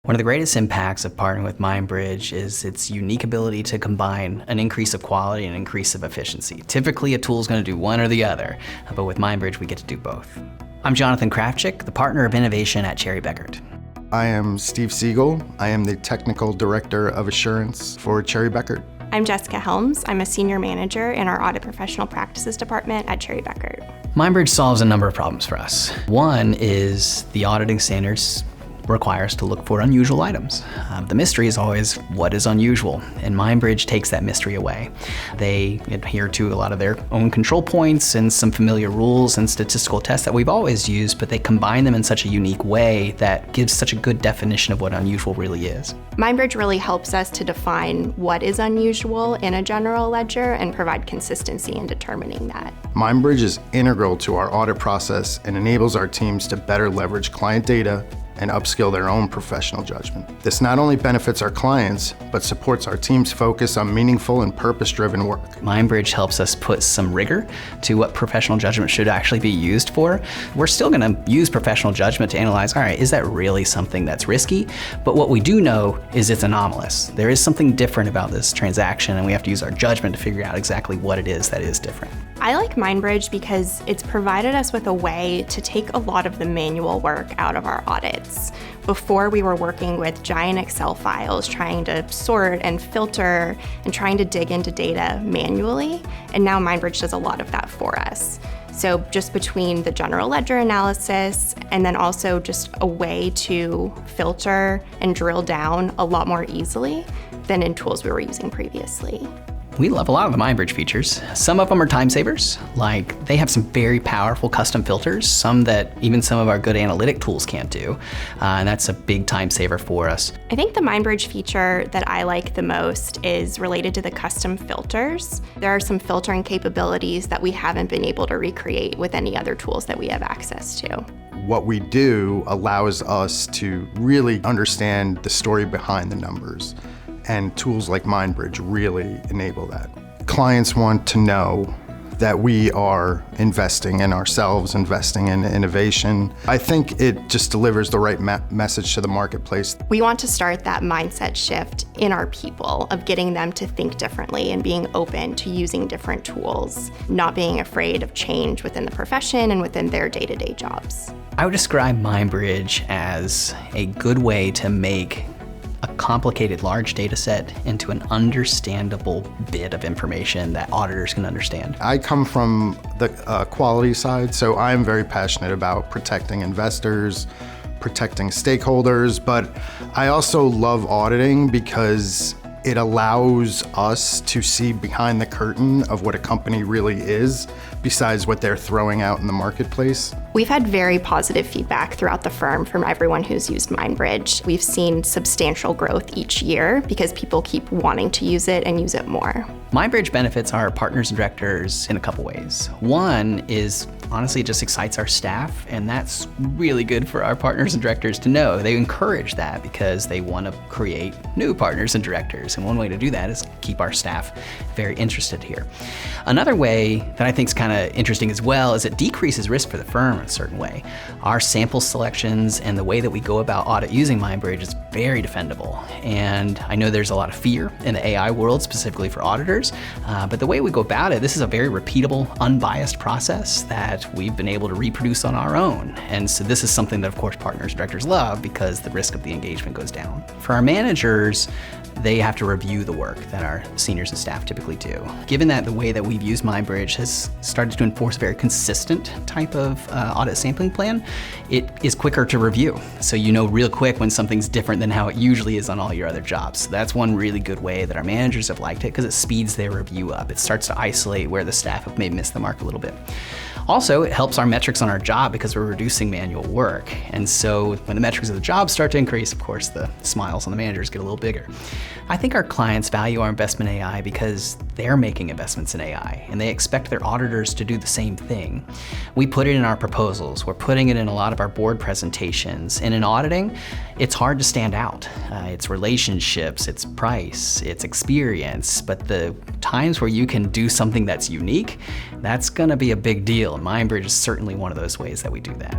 One of the greatest impacts of partnering with MindBridge is its unique ability to combine an increase of quality and an increase of efficiency. Typically, a tool is going to do one or the other, but with MindBridge, we get to do both. I'm Jonathan Kravchik, the Partner of Innovation at Cherry Bekaert. I am Steve Siegel. I am the Technical Director of Assurance for Cherry Bekaert. I'm Jessica Helms. I'm a Senior Manager in our Audit Professional Practices Department at Cherry Bekaert. MindBridge solves a number of problems for us. One is the auditing standards require us to look for unusual items. The mystery is always what is unusual, and MindBridge takes that mystery away. They adhere to a lot of their own control points and some familiar rules and statistical tests that we've always used, but they combine them in such a unique way that gives such a good definition of what unusual really is. MindBridge really helps us to define what is unusual in a general ledger and provide consistency in determining that. MindBridge is integral to our audit process and enables our teams to better leverage client data and upskill their own professional judgment. This not only benefits our clients, but supports our team's focus on meaningful and purpose-driven work. MindBridge helps us put some rigor to what professional judgment should actually be used for. We're still gonna use professional judgment to analyze, all right, is that really something that's risky? But what we do know is it's anomalous. There is something different about this transaction, and we have to use our judgment to figure out exactly what it is that is different. I like MindBridge because it's provided us with a way to take a lot of the manual work out of our audits. Before, we were working with giant Excel files, trying to sort and filter and trying to dig into data manually, and now MindBridge does a lot of that for us. So just between the general ledger analysis and then also just a way to filter and drill down a lot more easily than in tools we were using previously. We love a lot of the MindBridge features. Some of them are time savers, like they have some very powerful custom filters, some that even some of our good analytic tools can't do, and that's a big time saver for us. I think the MindBridge feature that I like the most is related to the custom filters. There are some filtering capabilities that we haven't been able to recreate with any other tools that we have access to. What we do allows us to really understand the story behind the numbers, and tools like MindBridge really enable that. Clients want to know that we are investing in ourselves, investing in innovation. I think it just delivers the right message to the marketplace. We want to start that mindset shift in our people of getting them to think differently and being open to using different tools, not being afraid of change within the profession and within their day-to-day jobs. I would describe MindBridge as a good way to make a complicated large data set into an understandable bit of information that auditors can understand. I come from the quality side, so I'm very passionate about protecting investors, protecting stakeholders, but I also love auditing because it allows us to see behind the curtain of what a company really is, besides what they're throwing out in the marketplace. We've had very positive feedback throughout the firm from everyone who's used MindBridge. We've seen substantial growth each year because people keep wanting to use it and use it more. MindBridge benefits our partners and directors in a couple ways. One is, honestly, it just excites our staff, and that's really good for our partners and directors to know. They encourage that because they want to create new partners and directors, and one way to do that is keep our staff very interested here. Another way that I think is kind of interesting as well is it decreases risk for the firm in a certain way. Our sample selections and the way that we go about audit using MindBridge is very defendable, and I know there's a lot of fear in the AI world, specifically for auditors, but the way we go about it, this is a very repeatable, unbiased process that we've been able to reproduce on our own. And so this is something that, of course, partners and directors love because the risk of the engagement goes down. For our managers, they have to review the work that our seniors and staff typically do. Given that the way that we've used MindBridge has started to enforce a very consistent type of audit sampling plan, it is quicker to review. So you know real quick when something's different than how it usually is on all your other jobs. So that's one really good way that our managers have liked it because it speeds their review up. It starts to isolate where the staff have maybe missed the mark a little bit. Also, it helps our metrics on our job because we're reducing manual work. And so when the metrics of the job start to increase, of course, the smiles on the managers get a little bigger. I think our clients value our investment in AI because they're making investments in AI and they expect their auditors to do the same thing. We put it in our proposals, we're putting it in a lot of our board presentations, and in auditing, it's hard to stand out. It's relationships, it's price, it's experience, but the times where you can do something that's unique, that's gonna be a big deal. And MindBridge is certainly one of those ways that we do that.